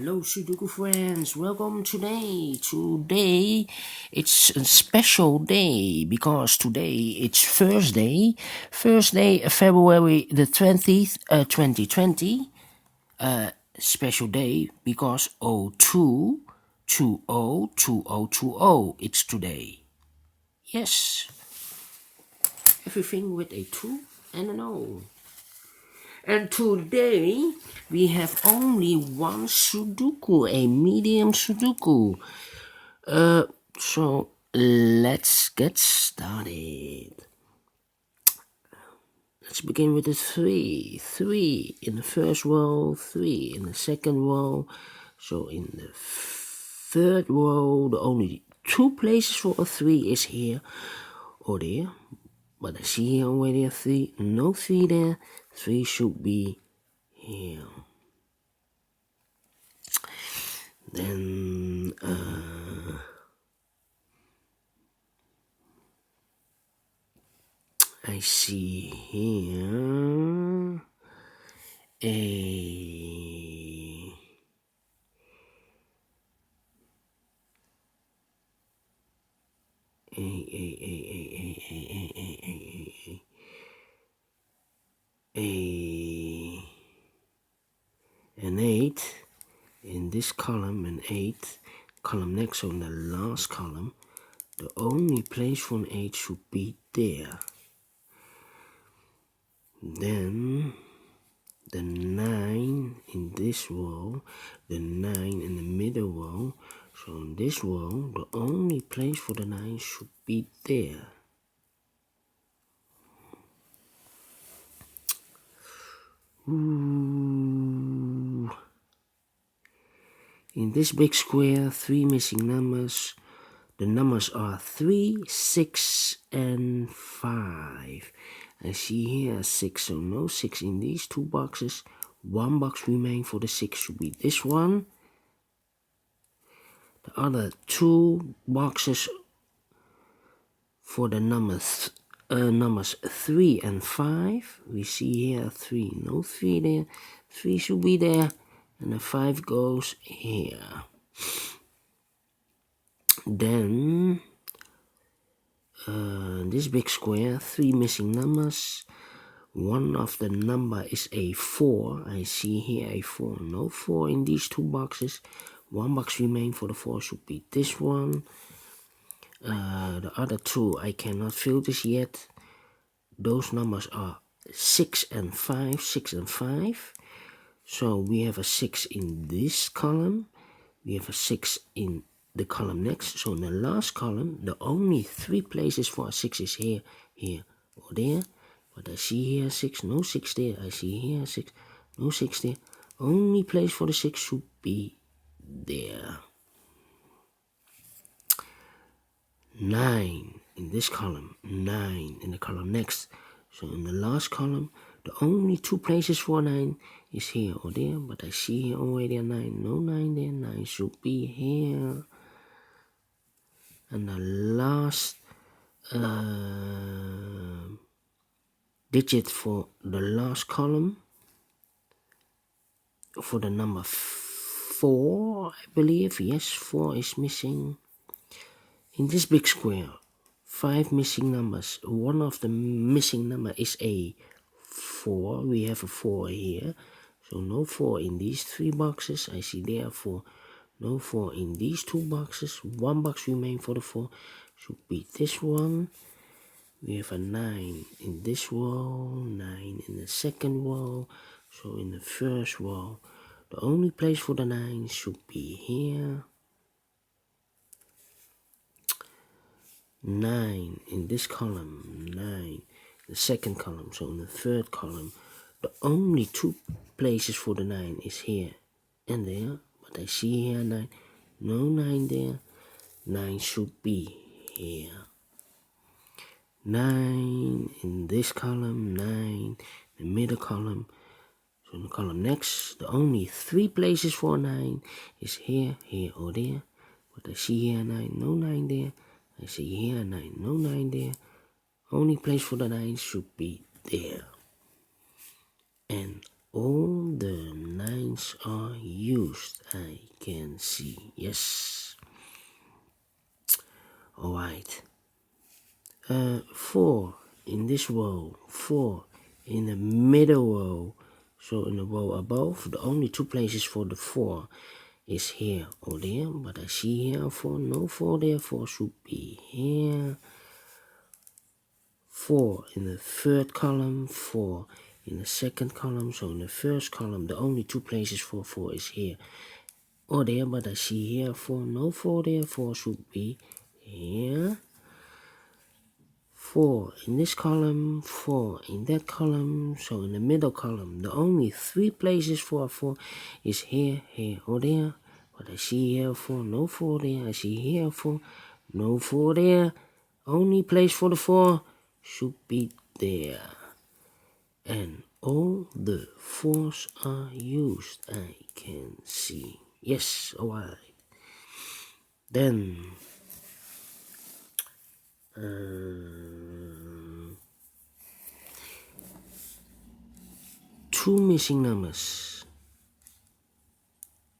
Hello Sudoku friends, welcome today. Today it's a special day because today it's Thursday, February the 20th, 2020. Special day because 02202020 it's today. Yes, everything with a 2 and an O. And today we have only one Sudoku, a medium Sudoku. So let's get started. Let's begin with the 3. 3 in the first row, 3 in the second row. So in the third row, the only 2 places for a 3 is here or there. But I see here already a 3, no 3 there. 3 should be here. Then I see here an 8 in this column, an 8 column next on the last column. The only place for an 8 should be there. Then the 9 in this row, the 9 in the middle row. So in this row, the only place for the 9 should be there. Ooh. In this big square, 3 missing numbers. The numbers are 3, 6, and 5. I see here a 6, so no 6 in these 2 boxes. 1 box remains for the 6 should be this one. The other 2 boxes for the numbers 3 and 5. We see here 3, no 3 there. 3 should be there, and the 5 goes here. Then this big square, 3 missing numbers. One of the number is a 4. I see here a 4. No 4 in these 2 boxes. 1 box remains for the 4 should be this one. The other 2 I cannot fill this yet. Those numbers are 6 and 5. 6 and 5. So we have a 6 in this column. We have a 6 in the column next. So in the last column, the only 3 places for a 6 is here, here, or there. But I see here 6, no 6 there. I see here 6, no 6 there. Only place for the 6 should be there. 9 in this column, 9 in the column next. So in the last column, the only 2 places for 9 is here or there. But I see here already a 9, no 9 there. 9 should be here. And the last digit for the last column, for the number 4, I believe. Yes, 4 is missing. In this big square, 5 missing numbers. One of the missing number is a 4. We have a 4 here. So no 4 in these 3 boxes. I see therefore no 4 in these 2 boxes. 1 box remains for the 4. Should be this one. We have a 9 in this row, 9 in the second row. So in the first row, the only place for the 9 should be here. 9 in this column, 9 the second column. So in the third column, the only 2 places for the 9 is here and there. But I see here 9, no 9 there. 9 should be here. 9 in this column, 9 the middle column. So in the column next, the only 3 places for 9 is here, here, or there. But I see here 9, no 9 there. I see here 9, no 9 there. Only place for the 9 should be there. And all the 9s are used. I can see. Yes. Alright. 4 in this row. 4 in the middle row. So in the row above, the only two places for the 4 is here or there. But I see here 4. No 4 there. 4 should be here. 4 in the third column, 4 in the second column. So in the first column, the only two places for 4 is here or there, but I see here 4, no 4 there, 4 should be here. 4 in this column, 4 in that column. So in the middle column, the only 3 places for 4 is here, here or there. But I see here 4, no 4 there. I see here 4, no 4 there. Only place for the 4 should be there. And all the 4s are used. I can see. Yes, alright. Then two missing numbers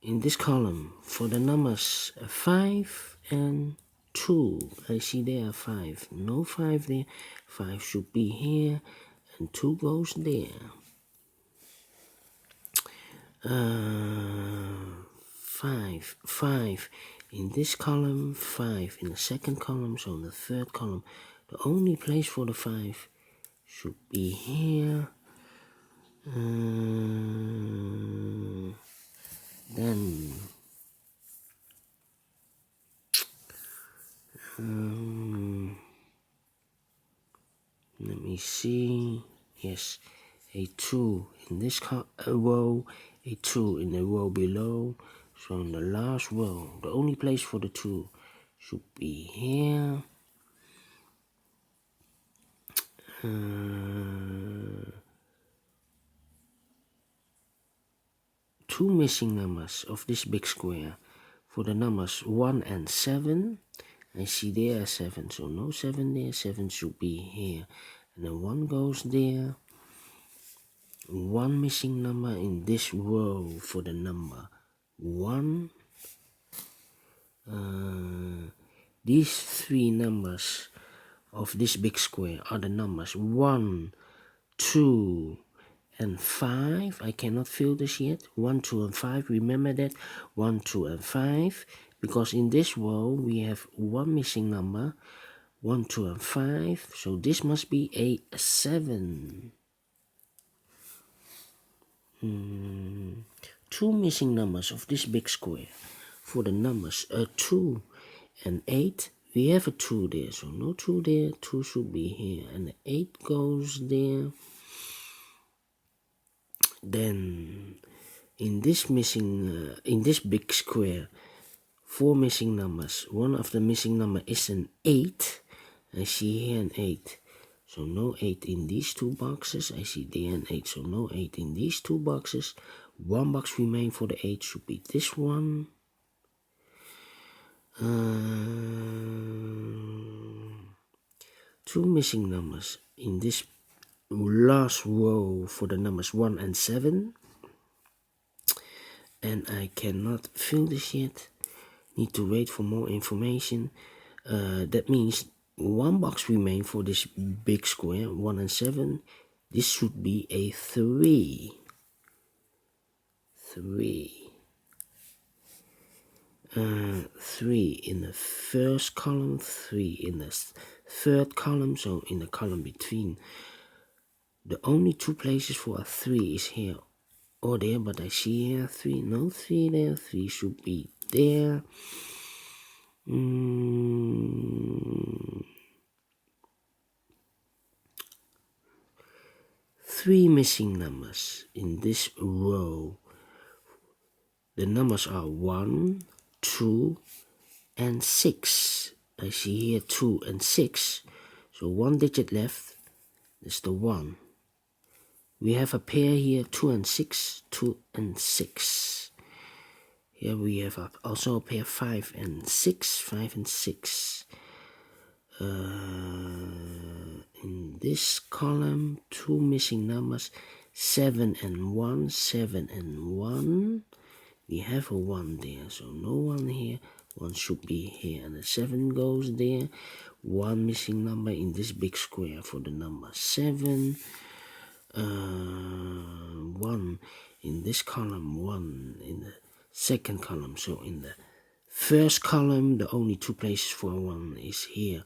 in this column for the numbers 5 and 2. I see there 5. No 5 there. 5 should be here and 2 goes there. 5 in this column, 5 in the second column. So in the third column, the only place for the 5 should be here. Then let me see. Yes, a 2 in this row, a 2 in the row below. So in the last row, the only place for the 2 should be here. Two missing numbers of this big square for the numbers 1 and 7. I see there 7, so no 7 there. 7 should be here, and then 1 goes there. One missing number in this row for the number 1. These 3 numbers of this big square are the numbers 1, 2, and 5. I cannot fill this yet. 1, 2, and 5. Remember that. 1, 2, and 5. Because in this row we have one missing number. 1, 2, and 5. So this must be a 7. 2 missing numbers of this big square for the numbers 2 and 8. We have a 2 there, so no 2 there. 2 should be here, and the 8 goes there. Then in this big square, 4 missing numbers. One of the missing number is an 8. I see here an 8. So no 8 in these 2 boxes. I see there an 8. So no 8 in these 2 boxes. 1 box remains for the 8 should be this one. 2 missing numbers in this last row for the numbers 1 and 7. And I cannot fill this yet. Need to wait for more information. That means 1 box remains for this big square, 1 and 7. This should be a 3. 3 in the first column, 3 in the third column. So in the column between, the only 2 places for a 3 is here or there, but I see here 3, no 3 there. 3 should be there. 3 missing numbers in this row. The numbers are 1, 2, and 6. I see here 2 and 6. So 1 digit left. That's the 1. We have a pair here, 2 and 6, 2 and 6. Here we have also a pair 5 and 6, 5 and 6. In this column, 2 missing numbers, 7 and 1, 7 and 1. We have a 1 there, so no 1 here. 1 should be here, and the 7 goes there. 1 missing number in this big square for the number 7. 1 in this column, 1 in the second column. So in the first column, the only 2 places for 1 is here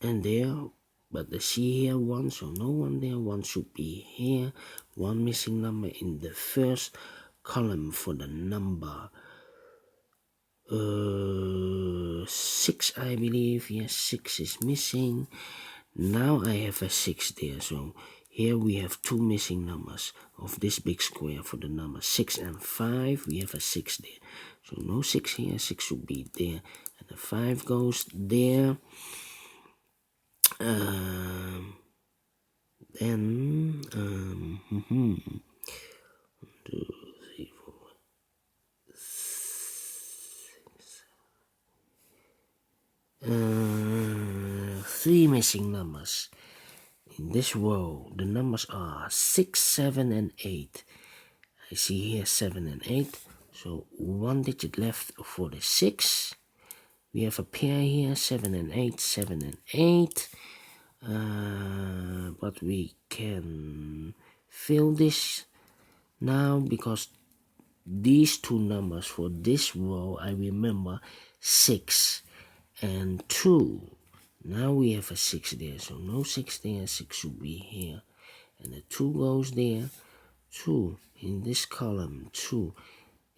and there. But the see here 1, so no 1 there. 1 should be here. 1 missing number in the first column for the number 6, I believe. Yes, 6 is missing. Now I have a 6 there, so here we have 2 missing numbers of this big square for the number 6 and 5. We have a 6 there, so no 6 here. 6 should be there, and the 5 goes there. Then 1, 2, 3, 4, 6. 3 missing numbers in this row. The numbers are 6, 7, and 8. I see here 7 and 8. So 1 digit left for the 6. We have a pair here, 7 and 8, 7 and 8. But we can fill this now because these 2 numbers for this row, I remember 6 and 2. Now we have a 6 there, so no 6 there. 6 should be here, and the 2 goes there. 2 in this column, 2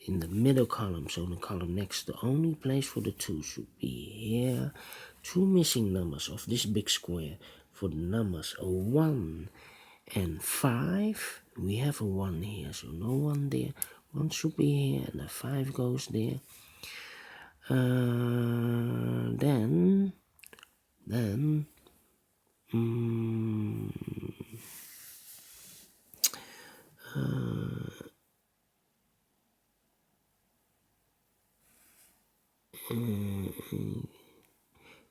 in the middle column, so in the column next, the only place for the 2 should be here. 2 missing numbers of this big square for the numbers 1 and 5. We have a 1 here, so no 1 there. 1 should be here, and the 5 goes there. Then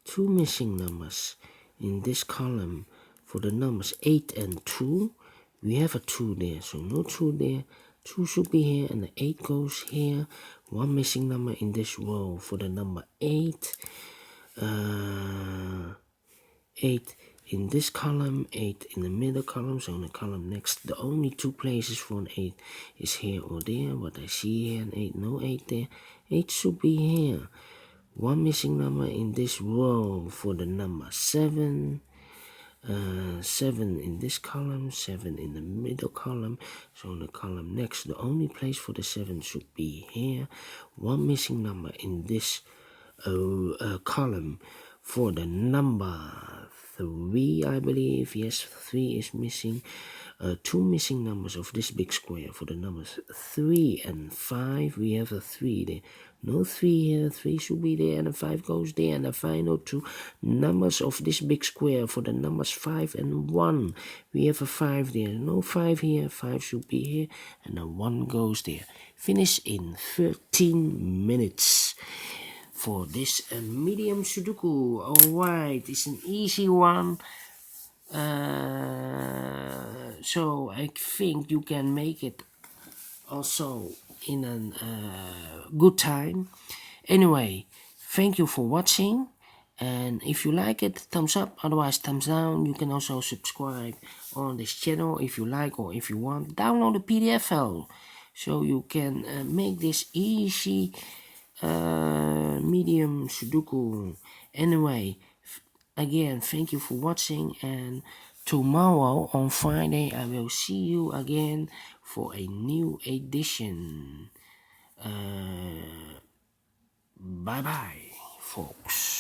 2 missing numbers in this column for the numbers 8 and 2. We have a 2 there, so no 2 there. 2 should be here, and the 8 goes here. 1 missing number in this row for the number 8. 8 in this column, 8 in the middle column, so in the column next, the only 2 places for an 8 is here or there. But I see here an 8, no 8 there. 8 should be here. 1 missing number in this row for the number 7. 7 in this column, 7 in the middle column, so in the column next, the only place for the 7 should be here. 1 missing number in this column for the number 3, I believe. Yes, 3 is missing. 2 missing numbers of this big square for the numbers 3 and 5. We have a 3 there. No 3 here. 3 should be there, and the 5 goes there. And the final 2 numbers of this big square for the numbers 5 and 1. We have a 5 there. No 5 here. 5 should be here, and the 1 goes there. Finish in 13 minutes. For this medium Sudoku. Alright, it's an easy one. So I think you can make it also in a good time. Anyway, thank you for watching, and if you like it, thumbs up, otherwise thumbs down. You can also subscribe on this channel if you like, or if you want, download the PDF file so you can make this easy medium Sudoku. Anyway, again, thank you for watching, and tomorrow on Friday I will see you again for a new edition. Bye bye, folks.